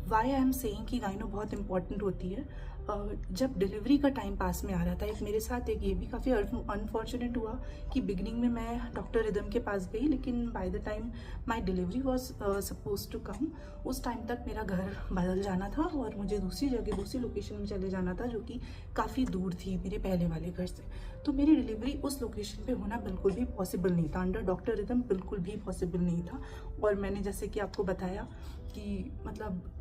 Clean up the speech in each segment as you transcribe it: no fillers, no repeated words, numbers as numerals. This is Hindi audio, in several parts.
वाई आई एम सेइंग कि गाइनो बहुत इंपॉर्टेंट होती है। जब डिलीवरी का टाइम पास में आ रहा था, एक मेरे साथ एक ये भी काफ़ी अनफॉर्चुनेट हुआ कि बिगनिंग में मैं डॉक्टर रिदम के पास गई, लेकिन by the time my delivery was suppose to come, उस टाइम तक मेरा घर बदल जाना था और मुझे दूसरी जगह, दूसरी लोकेशन में चले जाना था, जो कि काफ़ी दूर थी मेरे पहले वाले घर से। तो मेरी डिलीवरी उस लोकेशन पे होना बिल्कुल भी पॉसिबल नहीं था, अंडर डॉक्टर रिदम बिल्कुल भी पॉसिबल नहीं था। और मैंने जैसे कि आपको बताया कि मतलब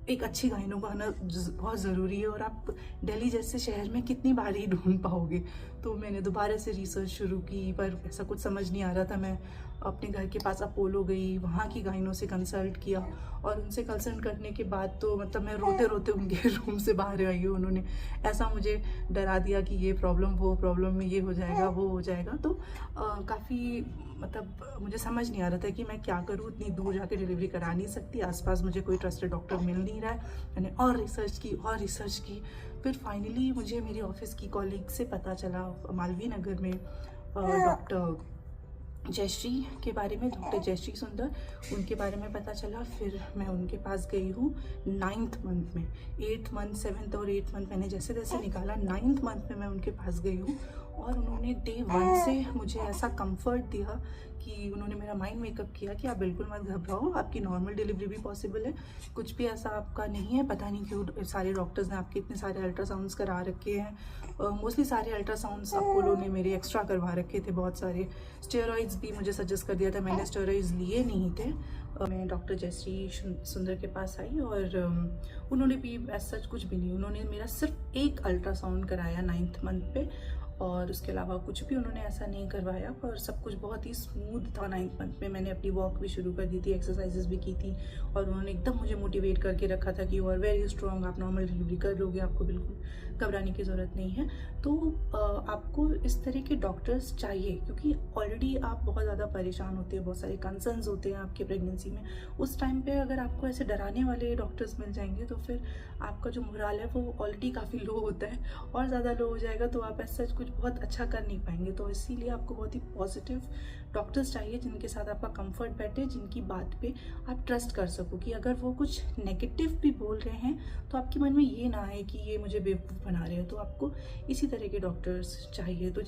एक अच्छी गाइनो का आना बहुत ज़रूरी है, और आप दिल्ली जैसे शहर में कितनी बार ही ढूंढ पाओगे। तो मैंने दोबारा से रिसर्च शुरू की, पर ऐसा कुछ समझ नहीं आ रहा था। मैं अपने घर के पास अपोलो गई, वहाँ की गाइनो से कंसल्ट किया, और उनसे कंसल्ट करने के बाद तो मतलब मैं रोते रोते उनके रूम से बाहर आई हूँ। उन्होंने ऐसा मुझे डरा दिया कि ये प्रॉब्लम, वो प्रॉब्लम में ये हो जाएगा, वो हो जाएगा। तो काफ़ी मतलब मुझे समझ नहीं आ रहा था कि मैं क्या करूँ, इतनी दूर जाके डिलीवरी करा नहीं सकती, आसपास मुझे कोई ट्रस्टेड डॉक्टर मिल नहीं रहा है। मैंने और रिसर्च की और रिसर्च की, फिर फाइनली मुझे मेरे ऑफिस की कॉलीग से पता चला, मालवीय नगर में डॉक्टर जयश्री के बारे में, डॉक्टर जयश्री सुंदर, उनके बारे में पता चला। फिर मैं उनके पास गई हूँ 9th मंथ में, 8th मंथ, 7th और 8th मंथ मैंने जैसे जैसे निकाला, 9th मंथ में मैं उनके पास गई हूँ। और उन्होंने डे 1 से मुझे ऐसा कंफर्ट दिया कि उन्होंने मेरा माइंड मेकअप किया कि आप बिल्कुल मत घबराओ, आपकी नॉर्मल डिलीवरी भी पॉसिबल है, कुछ भी ऐसा आपका नहीं है। पता नहीं क्यों सारे डॉक्टर्स ने आपके इतने सारे अल्ट्रासाउंड्स करा रखे हैं, मोस्टली सारे अल्ट्रासाउंड्स अपोलो ने मेरे एक्स्ट्रा करवा रखे थे, बहुत सारे स्टेरॉइड्स भी मुझे सजेस्ट कर दिया था, मैंने स्टेरॉइड्स लिए नहीं थे। मैं डॉक्टर जयश्री सुंदर के पास आई, और उन्होंने भी ऐसा कुछ भी नहीं, उन्होंने मेरा सिर्फ एक अल्ट्रासाउंड कराया 9th मंथ पे, और उसके अलावा कुछ भी उन्होंने ऐसा नहीं करवाया। पर सब कुछ बहुत ही स्मूथ था 9th मंथ में। मैंने अपनी वॉक भी शुरू कर दी थी, एक्सरसाइजेस भी की थी, और उन्होंने एकदम मुझे मोटिवेट करके रखा था कि यू आर वेरी स्ट्रॉन्ग, आप नॉर्मल डिलीवरी कर लोगे, आपको बिल्कुल घबराने की ज़रूरत नहीं है। तो आपको इस तरह के डॉक्टर्स चाहिए, क्योंकि ऑलरेडी आप बहुत ज़्यादा परेशान होते हैं, बहुत सारे कंसर्न्स होते हैं आपके प्रेगनेंसी में। उस टाइम पे अगर आपको ऐसे डराने वाले डॉक्टर्स मिल जाएंगे, तो फिर आपका जो मोराल है वो ऑलरेडी काफ़ी लो होता है, और ज़्यादा लो हो जाएगा, तो आप ऐसा कुछ बहुत अच्छा कर नहीं पाएंगे। तो इसीलिए आपको बहुत ही पॉजिटिव डॉक्टर्स चाहिए, जिनके साथ आपका कंफर्ट बैठे, जिनकी बात पे आप ट्रस्ट कर सको, कि अगर वो कुछ नेगेटिव भी बोल रहे हैं तो आपके मन में ये ना आए कि ये मुझे बेवकूफ़ बना रहे हैं। तो आपको इसी तरह के डॉक्टर्स चाहिए। तो